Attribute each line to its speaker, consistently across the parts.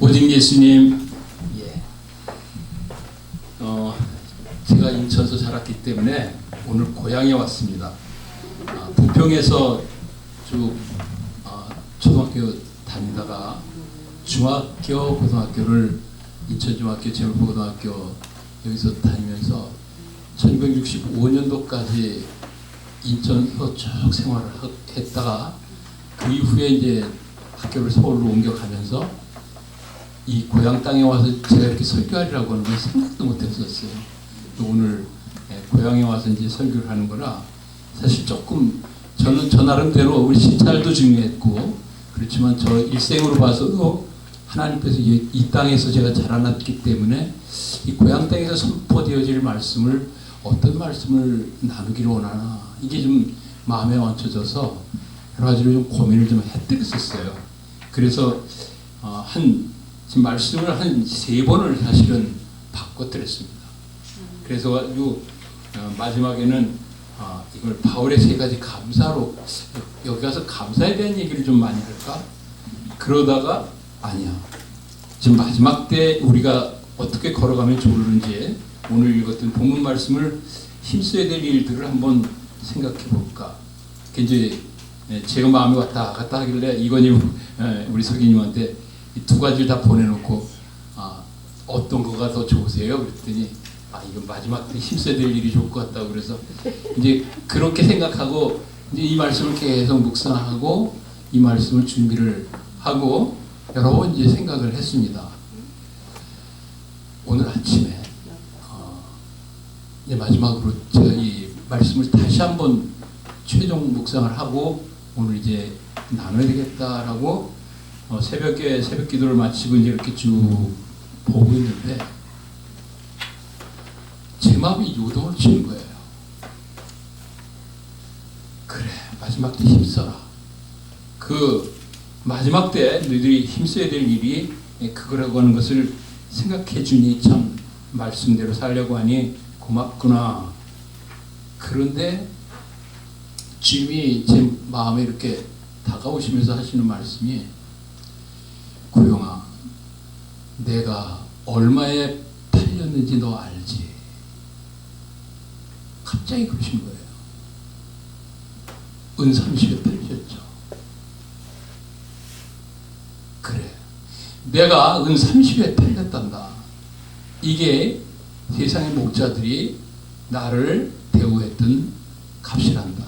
Speaker 1: 오직 예수님, 예. 제가 인천에서 자랐기 때문에 오늘 고향에 왔습니다. 부평에서 쭉 초등학교 다니다가 중학교, 고등학교를 인천중학교, 제물고등학교 여기서 다니면서 1965년도까지 인천에서 쭉 생활을 했다가 그 이후에 이제 학교를 서울로 옮겨가면서 이 고향 땅에 와서 제가 이렇게 설교하리라고 하는 건 생각도 못 했었어요. 오늘 고향에 와서 이제 설교를 하는 거라 사실 조금 저는 저 나름대로 우리 신찰도 중요했고 그렇지만 저 일생으로 봐서도 하나님께서 이 땅에서 제가 자라났기 때문에 이 고향 땅에서 선포되어질 말씀을 어떤 말씀을 나누기를 원하나 이게 좀 마음에 얹혀져서 여러 가지로 좀 고민을 좀 했었어요. 그래서 지금 말씀을 한 3번을 사실은 바꿔드렸습니다. 그래서 마지막에는 이걸 바울의 3가지 감사로 여기 가서 감사에 대한 얘기를 좀 많이 할까? 그러다가 아니야. 지금 마지막 때 우리가 어떻게 걸어가면 좋을는지 오늘 읽었던 본문 말씀을 힘써야 될 일들을 한번 생각해 볼까? 이제 제가 마음에 왔다 갔다 하길래 이건희 우리 석이님한테 이 2가지를 다 보내놓고 어떤 거가 더 좋으세요? 그랬더니 이건 마지막 때 힘써야 될 일이 좋을 것 같다고 그래서 이제 그렇게 생각하고 이제 이 말씀을 계속 묵상하고 이 말씀을 준비를 하고 여러 번 이제 생각을 했습니다. 오늘 아침에 이제 마지막으로 제가 이 말씀을 다시 한번 최종 묵상을 하고 오늘 이제 나눠야 되겠다라고 새벽에 새벽 기도를 마치고 이제 이렇게 쭉 보고 있는데 제 마음이 요동을 치는 거예요. 그래, 마지막 때 힘써라. 그 마지막 때 너희들이 힘써야 될 일이 그거라고 하는 것을 생각해 주니 참 말씀대로 살려고 하니 고맙구나. 그런데 주님이 제 마음에 이렇게 다가오시면서 하시는 말씀이 고영아, 내가 얼마에 팔렸는지 너 알지? 갑자기 그러신 거예요. 은 30에 팔렸죠. 그래, 내가 은 30에 팔렸단다. 이게 세상의 목자들이 나를 대우했던 값이란다.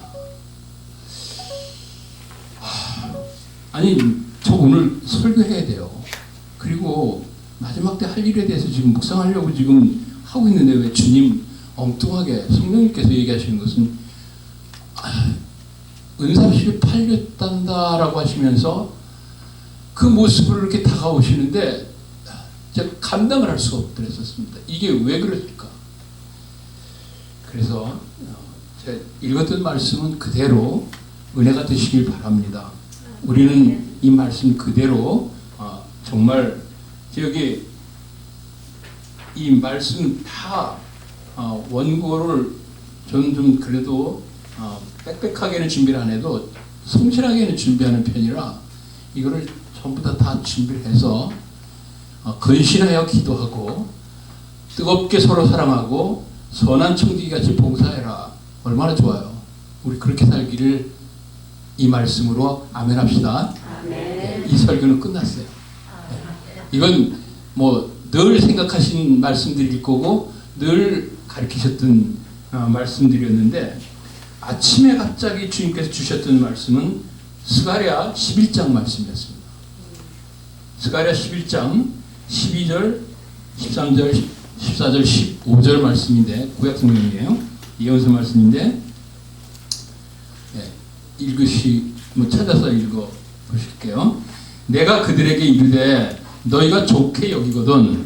Speaker 1: 아니, 저 오늘 설교해야 돼요. 그리고 마지막 때 할 일에 대해서 지금 묵상하려고 지금 하고 있는데 왜 주님 엉뚱하게 성령님께서 얘기하시는 것은 은 30에 팔렸단다라고 하시면서 그 모습을 이렇게 다가오시는데 제가 감당을 할 수가 없더랬었습니다. 이게 왜 그럴까? 그래서 제가 읽었던 말씀은 그대로 은혜가 되시길 바랍니다. 우리는 이 말씀 그대로 정말 여기 이 말씀 다 원고를 저는 좀 그래도 빽빽하게는 준비를 안 해도 성실하게는 준비하는 편이라 이거를 전부 다 준비를 해서 근신하여 기도하고 뜨겁게 서로 사랑하고 선한 청지기같이 봉사해라. 얼마나 좋아요. 우리 그렇게 살기를 이 말씀으로 아멘 합시다. 네, 이 설교는 끝났어요. 네. 이건 뭐 늘 생각하신 말씀들일 거고 늘 가르치셨던 말씀들이었는데 아침에 갑자기 주님께서 주셨던 말씀은 스가랴 11장 말씀이었습니다. 스가랴 11장 12절, 13절, 14절, 15절 말씀인데 구약 성경이에요. 예언서 말씀인데 찾아서 읽어 보실게요. 내가 그들에게 이르되 너희가 좋게 여기거든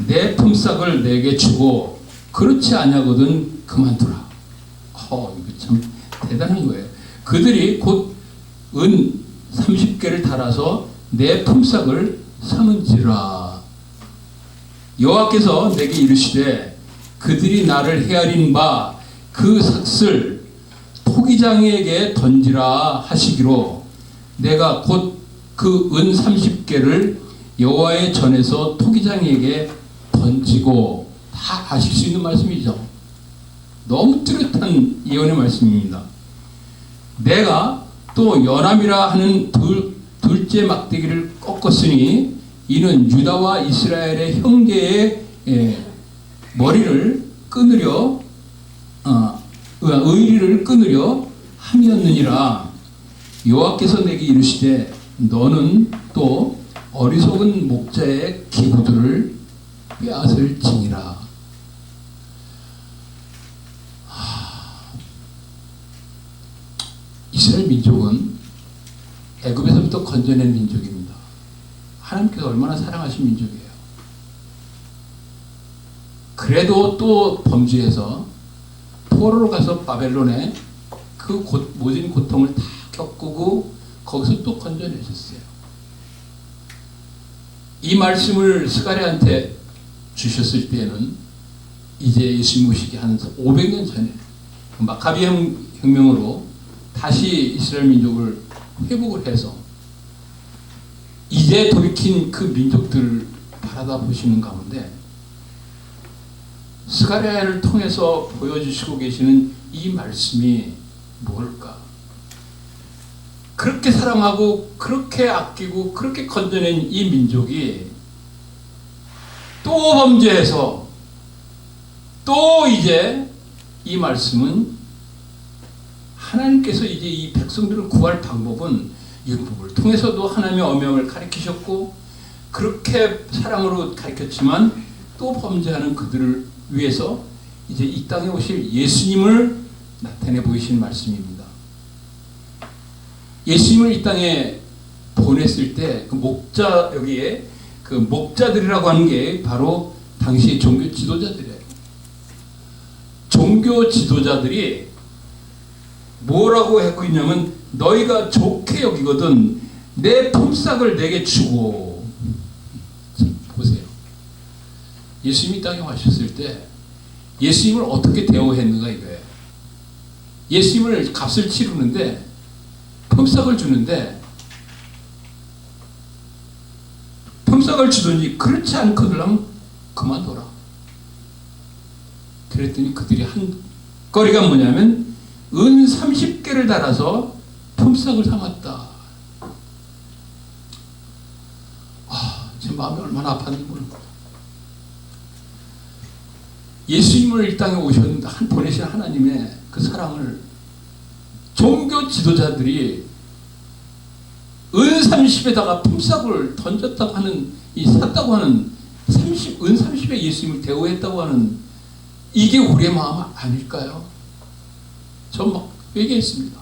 Speaker 1: 내 품삯을 내게 주고 그렇지 아니하거든 그만두라. 이거 참 대단한 거예요. 그들이 곧 은 30개를 달아서 내 품삯을 삼은지라. 여호와께서 내게 이르시되 그들이 나를 헤아린 바 그 삭슬 토기장에게 던지라 하시기로 내가 곧 그 은 30개를 여호와의 전에서 토기장이에게 던지고, 다 아실 수 있는 말씀이죠. 너무 뚜렷한 예언의 말씀입니다. 내가 또 연함이라 하는 둘째 막대기를 꺾었으니 이는 유다와 이스라엘의 형제의 머리를 끊으려 의리를 끊으려 함이었느니라. 여호와께서 내게 이르시되 너는 또 어리석은 목자의 기구들을 빼앗을지니라. 이스라엘 민족은 애굽에서부터 건져낸 민족입니다. 하나님께서 얼마나 사랑하신 민족이에요. 그래도 또 범죄해서 포로로 가서 바벨론에 그 모든 고통을 다 겪고 거기서 또 건져내셨어요. 이 말씀을 스가랴한테 주셨을 때는 이제 예수님 오시기 한 500년 전에 마카비 혁명으로 다시 이스라엘 민족을 회복을 해서 이제 돌이킨 그 민족들을 바라다 보시는 가운데 스가랴를 통해서 보여주시고 계시는 이 말씀이 뭘까? 그렇게 사랑하고 그렇게 아끼고 그렇게 건져낸 이 민족이 또 범죄해서 또 이제 이 말씀은 하나님께서 이제 이 백성들을 구할 방법은 율법을 통해서도 하나님의 엄명을 가르치셨고 그렇게 사랑으로 가르쳤지만 또 범죄하는 그들을 위해서 이제 이 땅에 오실 예수님을 나타내 보이신 말씀입니다. 예수님을 이 땅에 보냈을 때 그 목자, 여기에 그 목자들이라고 하는 게 바로 당시 종교 지도자들이에요. 종교 지도자들이 뭐라고 하고 있냐면 너희가 좋게 여기거든 내 품삯을 내게 주고. 보세요. 예수님이 땅에 오셨을 때 예수님을 어떻게 대우했는가 이거예요. 예수님을 값을 치르는데 품삯을 주는데 품삯을 주더니 그렇지 않거든 그만둬라. 그랬더니 그들이 한 거리가 뭐냐면 은 30개를 달아서 품삯을 삼았다. 제 마음이 얼마나 아팠는지 모릅니다. 예수님을 이 땅에 오셨는데 보내신 하나님의 그 사랑을 종교 지도자들이 은 30에다가 품삯을 던졌다고 하는 이 샀다고 하는 은 30에 예수님을 대우했다고 하는 이게 우리의 마음 아닐까요? 전 막 회개했습니다.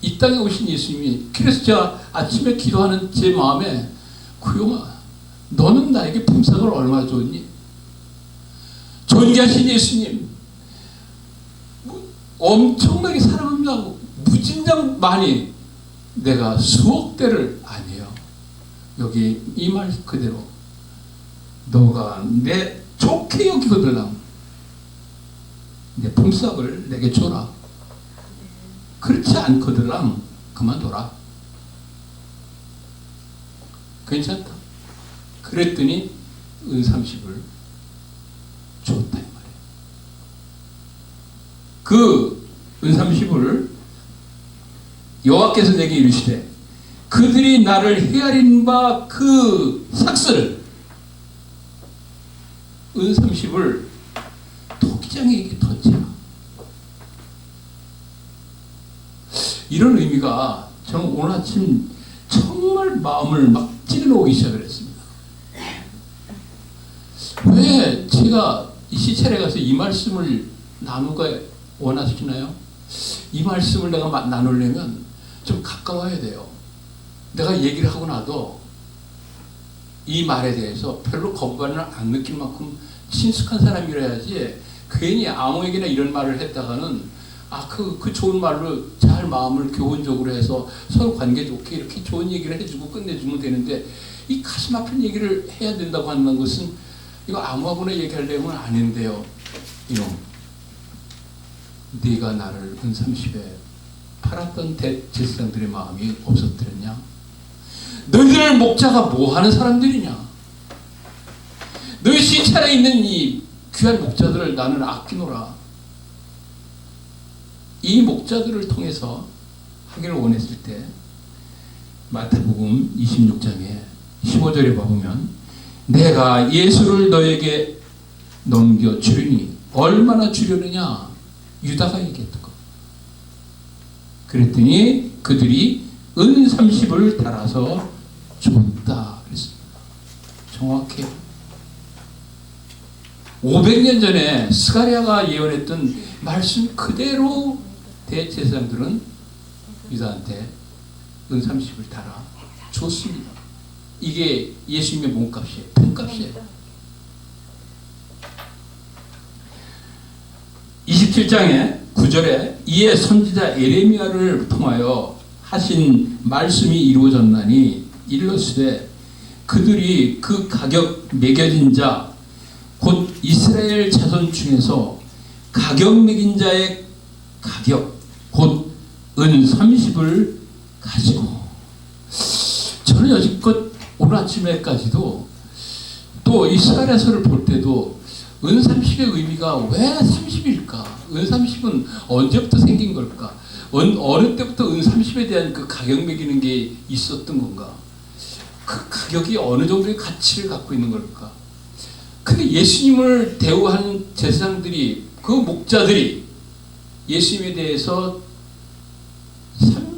Speaker 1: 이 땅에 오신 예수님이 그래서 제가 아침에 기도하는 제 마음에 구용아 너는 나에게 품삯을 얼마 줬니? 존귀하신 예수님 엄청나게 사랑한다고 무진장 많이 내가 수억 대를 아니에요. 여기 이 말 그대로 너가 내 좋게 여기거든 내 품삯을 내게 줘라. 그렇지 않거든 그만둬라. 괜찮다. 그랬더니 은 30을 줬다 이 말이에요. 그 은 30을 여호와께서 내게 이르시되 그들이 나를 헤아린 바 그 삭슬을 은 30을 토기장에게 던지라. 이런 의미가 저는 오늘 아침 정말 마음을 막 찔러오기 시작을 했습니다. 왜 제가 이 시찰에 가서 이 말씀을 나누가 원하시나요? 이 말씀을 내가 나누려면 좀 가까워야 돼요. 내가 얘기를 하고 나도 이 말에 대해서 별로 거부감을 안 느낄 만큼 친숙한 사람이라야지 괜히 아무에게나 이런 말을 했다가는 그 좋은 말로 잘 마음을 교훈적으로 해서 서로 관계 좋게 이렇게 좋은 얘기를 해주고 끝내주면 되는데 이 가슴 아픈 얘기를 해야 된다고 하는 것은 이거 아무하고나 얘기하려면 아닌데요. 이놈 네가 나를 은 30에 팔았던 제사장들의 마음이 없어뜨렸냐? 너희들 너희들 목자가 뭐 하는 사람들이냐? 너희 시찰에 있는 이 귀한 목자들을 나는 아끼노라. 이 목자들을 통해서 하기를 원했을 때 마태복음 26장에 15절에 보면 내가 예수를 너에게 넘겨주리니 얼마나 주려느냐 유다가 얘기했던 것. 그랬더니 그들이 은 30을 달아서 줬다 그랬습니다. 정확해요. 500년 전에 스가랴가 예언했던 말씀 그대로 대제사장들은 유다한테 은 30을 달아 줬습니다. 이게 예수님의 몸값이에요. 돈값이에요. 27장에 9절에 이에 선지자 에레미야를 통하여 하신 말씀이 이루어졌나니 일러스되 그들이 그 가격 매겨진 자 곧 이스라엘 자손 중에서 가격 매긴 자의 가격 곧 은 30을 가지고 저는 여지껏 오늘 아침에까지도 또 이 스가랴서를 볼 때도 은 30의 의미가 왜 30일까? 은 30은 언제부터 생긴 걸까? 어느 때부터 은 30에 대한 그 가격 매기는 게 있었던 건가? 그 가격이 어느 정도의 가치를 갖고 있는 걸까? 근데 예수님을 대우한 제사장들이 그 목자들이 예수님에 대해서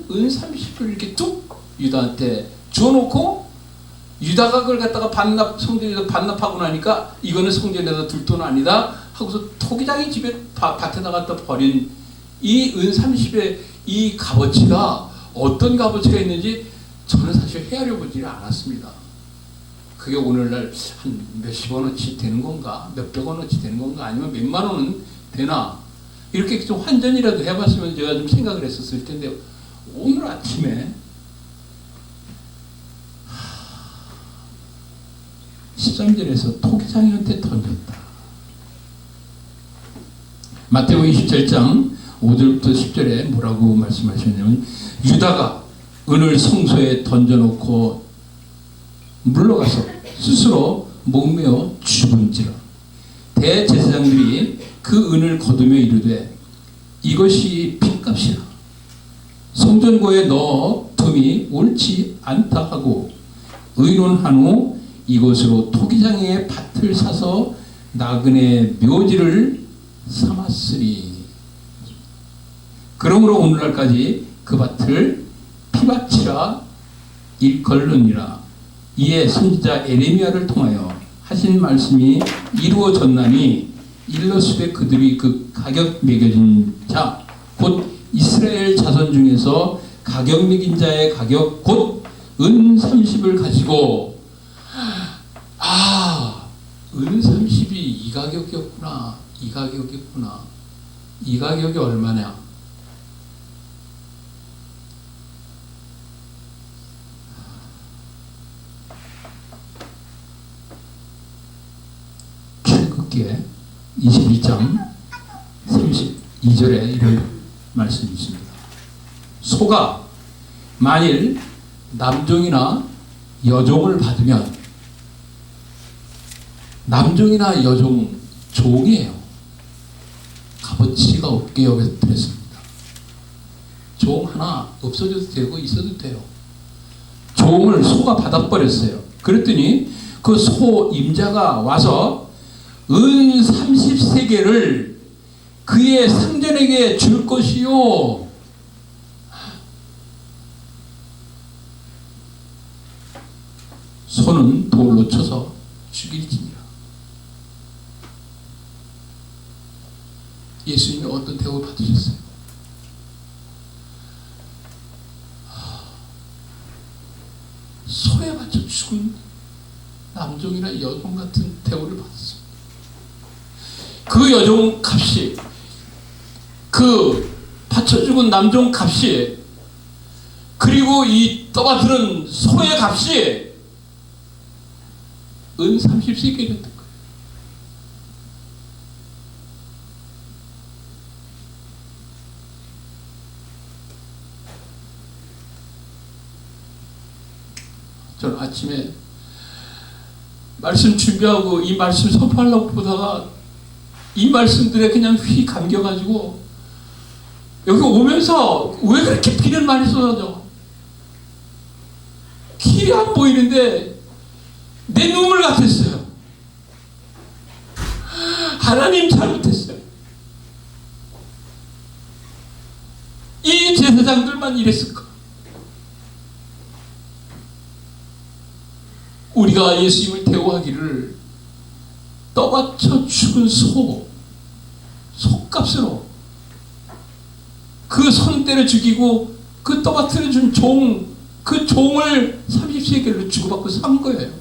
Speaker 1: 은 30을 이렇게 뚝 유다한테 주어놓고 유다가 그걸 갖다가 성전에서 반납하고 나니까 이거는 성전에다 둘 돈 아니다 하고서 토기장이 집에 밭에다 갖다 버린 이 은 30의 이 값어치가 어떤 값어치가 있는지 저는 사실 헤아려 보지를 않았습니다. 그게 오늘날 한 몇십 원어치 되는 건가 몇백 원어치 되는 건가 아니면 몇만 원은 되나 이렇게 좀 환전이라도 해봤으면 제가 좀 생각을 했었을 텐데 오늘 아침에 13절에서 토기장이한테 던졌다. 마태복음 27장 5절부터 10절에 뭐라고 말씀하셨냐면 유다가 은을 성소에 던져놓고 물러가서 스스로 목매어 죽은지라. 대제사장들이 그 은을 거두며 이르되 이것이 핏값이라. 성전고에 넣어 둠이 옳지 않다 하고 의논한 후 이것으로 토기장의 밭을 사서 나그네 묘지를 삼았으니 그러므로 오늘날까지 그 밭을 피밭이라 일컬느니라. 이에 선지자 에레미야를 통하여 하신 말씀이 이루어졌나니 일러스되 그들이 그 가격 매겨진 자 곧 이스라엘 자손 중에서 가격 매긴 자의 가격 곧 은 30을 가지고 은 30이 이 가격이었구나. 이 가격이었구나. 이 가격이 얼마냐? 출애굽기에 21장 32절에 이런 말씀이 있습니다. 소가 만일 남종이나 여종을 받으면 남종이나 여종 종이에요. 값어치가 없게 여겨드렸습니다. 종 하나 없어져도 되고 있어도 돼요. 종을 소가 받아버렸어요. 그랬더니 그 소 임자가 와서 은 30세겔을 그의 상전에게 줄 것이요. 소는 돌로 쳐서 죽일지니라. 예수님이 어떤 대우를 받으셨어요? 소에 맞춰 죽은 남종이나 여종 같은 대우를 받았습니다. 그 여종 값이 그 받쳐 죽은 남종 값이 그리고 이 떠받드는 소의 값이 은 30세겔이었던 거예요. 저는 아침에 말씀 준비하고 이 말씀 선포하려고 보다가 이 말씀들에 그냥 휘 감겨가지고 여기 오면서 왜 그렇게 비는 많이 쏟아져? 길이 안 보이는데 내 눈물 같았어요. 하나님 잘못했어요. 이 제사장들만 이랬을까? 우리가 예수님을 대우하기를 떠받쳐 죽은 속값으로 그 손 때려 죽이고 그 떠받쳐 준 그 종을 30세겔로 주고받고 산 거예요.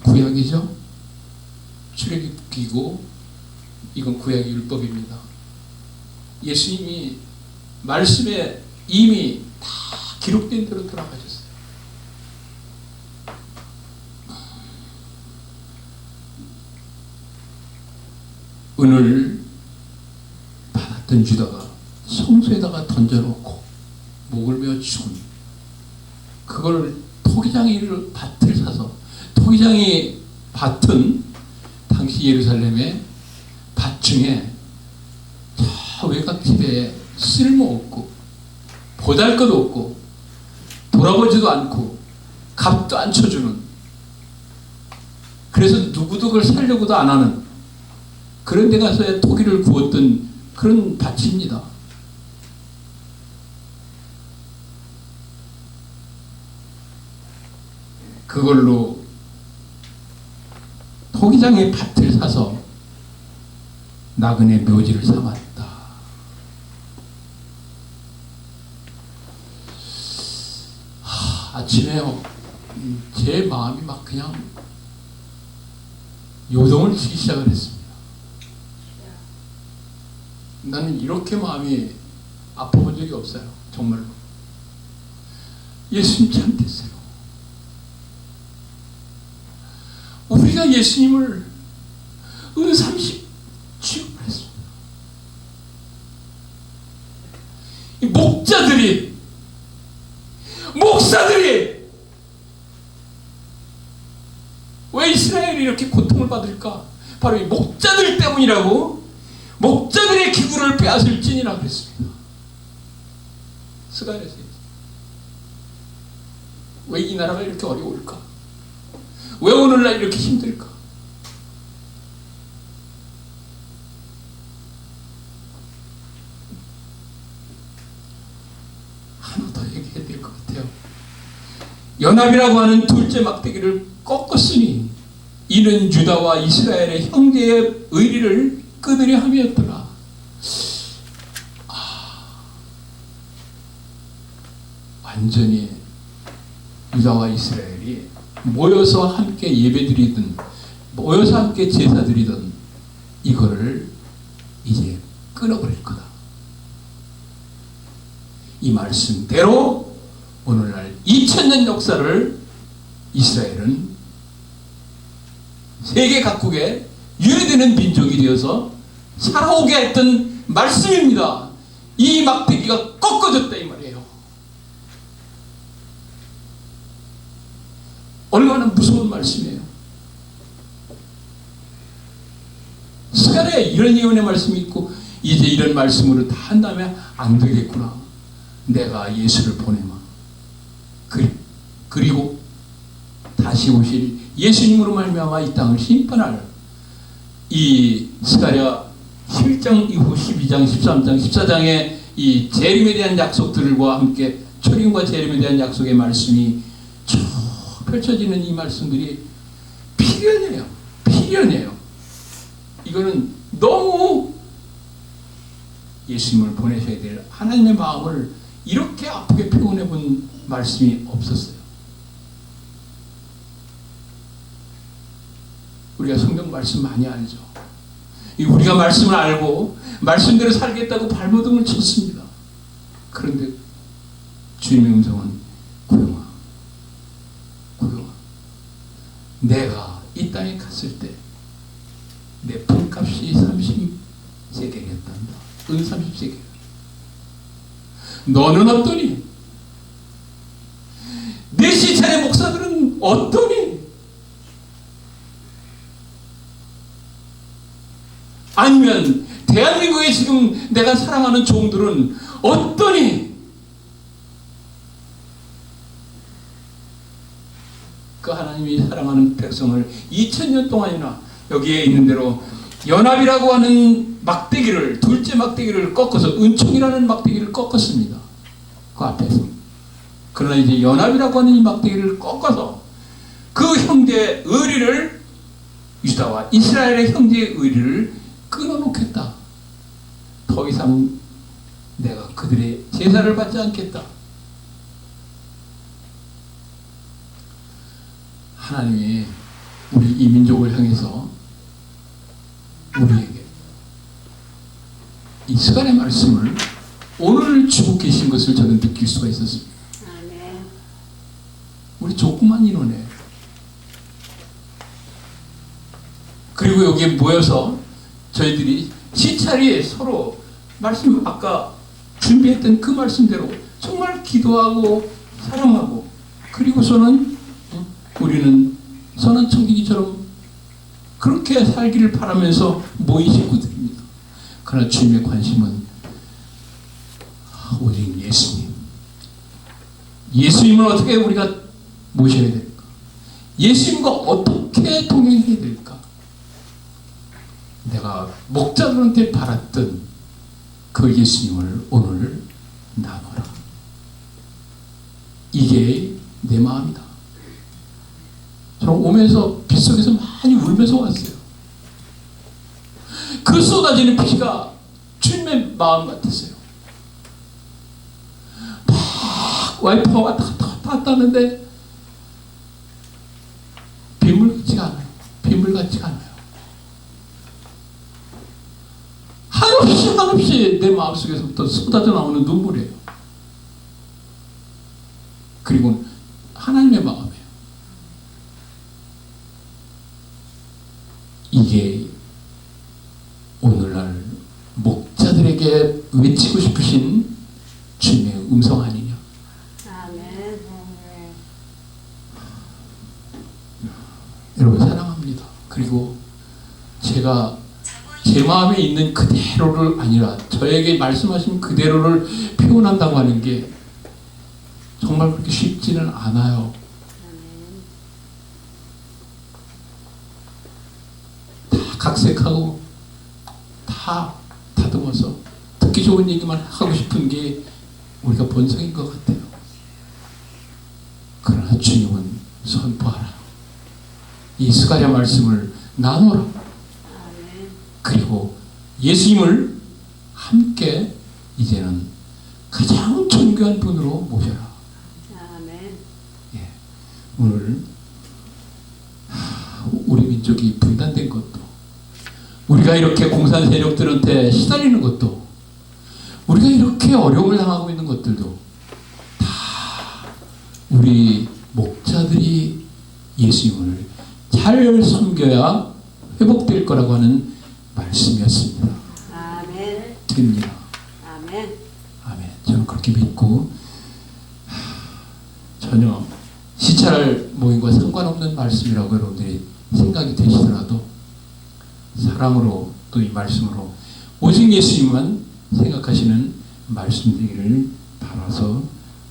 Speaker 1: 구약이죠. 출애굽기고 이건 구약의 율법입니다. 예수님이 말씀에 이미 다 기록된 대로 돌아가셨어요. 은을 받았던 유다가 성소에다가 던져놓고 목을 베어 죽은, 그걸 토기장이 밭을 사서, 토기장이 밭은 당시 예루살렘의 밭 중에 저 외곽집에 쓸모없고 보잘것없고 돌아보지도 않고 값도 안 쳐주는, 그래서 누구도 그걸 살려고도 안 하는 그런 데 가서 토기를 구웠던 그런 밭입니다. 그걸로 토기장의 밭을 사서 나그네 묘지를 삼았다. 아침에요, 제 마음이 막 그냥 요동을 치기 시작을 했습니다. 나는 이렇게 마음이 아파본 적이 없어요. 정말로. 예수님 참 됐어요. 우리가 예수님을 은30 취급을 했습니다. 이 목사들이 왜 이스라엘이 이렇게 고통을 받을까? 바로 이 목자들 때문이라고. 목자들의 기구를 빼앗을지니라 그랬습니다. 스가랴서. 왜 이 나라가 이렇게 어려울까? 왜 오늘날 이렇게 힘들까? 하나 더 얘기해야 될 것 같아요. 연합이라고 하는 둘째 막대기를 꺾었으니 이는 유다와 이스라엘의 형제의 의리를 끊으려 함이었더라. 완전히 유다와 이스라엘이 모여서 함께 예배드리든 모여서 함께 제사드리든 이거를 이제 끊어버릴 거다. 이 말씀대로 오늘날 2000년 역사를 이스라엘은 세계 각국에 유래되는 민족이 되어서 살아오게 했던 말씀입니다. 이 막대기가 꺾어졌다 이 말이에요. 얼마나 무서운 말씀이에요. 스가랴에 이런 예언의 말씀이 있고 이제 이런 말씀으로 다 한다면 안 되겠구나. 내가 예수를 보내마. 그리고 다시 오실 예수님으로 말미암아 이 땅을 심판할 이 스가랴 11장 이후 12장, 13장, 14장의 이 재림에 대한 약속들과 함께 초림과 재림에 대한 약속의 말씀이 쭉 펼쳐지는 이 말씀들이 필연해요. 이거는 너무 예수님을 보내셔야 될 하나님의 마음을 이렇게 아프게 표현해 본 말씀이 없었어요. 우리가 성경 말씀 많이 알죠. 우리가 말씀을 알고 말씀대로 살겠다고 발버둥을 쳤습니다. 그런데 주님의 음성은 고용아, 내가 이 땅에 갔을 때 내 품값이 세겔이었단다. 은 30세겔. 너는 어떠니? 내 시찰의 목사들은 어떠니? 아니면 대한민국에 지금 내가 사랑하는 종들은 어떠니? 그 하나님이 사랑하는 백성을 2000년 동안이나 여기에 있는 대로 연합이라고 하는 막대기를, 둘째 막대기를 꺾어서 은총이라는 막대기를 꺾었습니다. 그 앞에서. 그러나 이제 연합이라고 하는 이 막대기를 꺾어서 그 형제의 의리를, 유다와 이스라엘의 형제의 의리를 끊어놓겠다. 더 이상 내가 그들의 제사를 받지 않겠다. 하나님이 우리 이 민족을 향해서 우리에게 이 시간의 말씀을 오늘 주고 계신 것을 저는 느낄 수가 있었습니다. 우리 조그만 인원에, 그리고 여기에 모여서 저희들이 시찰이 서로 말씀, 아까 준비했던 그 말씀대로 정말 기도하고 사랑하고, 그리고서는 우리는 선한 청지기처럼 그렇게 살기를 바라면서 모인 식구들입니다. 그러나 주님의 관심은 오직 예수님. 예수님을 어떻게 우리가 모셔야 될까? 예수님과 어떻게 동행해야 될까? 내가 목자들한테 바랐던 그 예수님을 오늘 나눠라. 이게 내 마음이다. 저는 오면서 빗속에서 많이 울면서 왔어요. 그 쏟아지는 피가 주님의 마음 같았어요. 막 와이퍼가 왔다 갔다 하는데 빗물 같지가 않아요. 빗물 같지가 않아요. 한없이 내 마음속에서부터 쏟아져 나오는 눈물이에요. 그리고 하나님의 마음이에요. 이게 오늘날 목자들에게 외치고 싶으신 주님의 음성 아니냐. 아멘. 여러분 사랑합니다. 그리고 제가 제 마음에 있는 그대로를 아니라 저에게 말씀하신 그대로를 표현한다고 하는 게 정말 그렇게 쉽지는 않아요. 다 각색하고 다 다듬어서 듣기 좋은 얘기만 하고 싶은 게 우리가 본성인 것 같아요. 그러나 주님은 선포하라. 이 스가랴 말씀을 나누라. 그리고 예수님을 함께 이제는 가장 존귀한 분으로 모셔라. 아멘. 예, 오늘 우리 민족이 분단된 것도, 우리가 이렇게 공산 세력들한테 시달리는 것도, 우리가 이렇게 어려움을 당하고 있는 것들도 다 우리 목자들이 예수님을 잘 섬겨야 회복될 거라고 하는 말씀이었습니다. 아멘. 드립니다. 아멘. 아멘. 저는 그렇게 믿고 전혀 시찰 모임과 상관없는 말씀이라고 여러분들이 생각이 되시더라도 사랑으로 또 이 말씀으로 오직 예수님만 생각하시는 말씀들을 바라서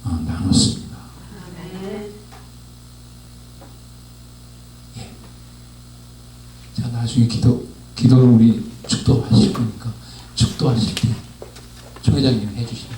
Speaker 1: 나눴습니다. 아멘. 예. 자, 나중에 기도를 우리 축도하실 거니까 축도하실 때 총회장님 해주시면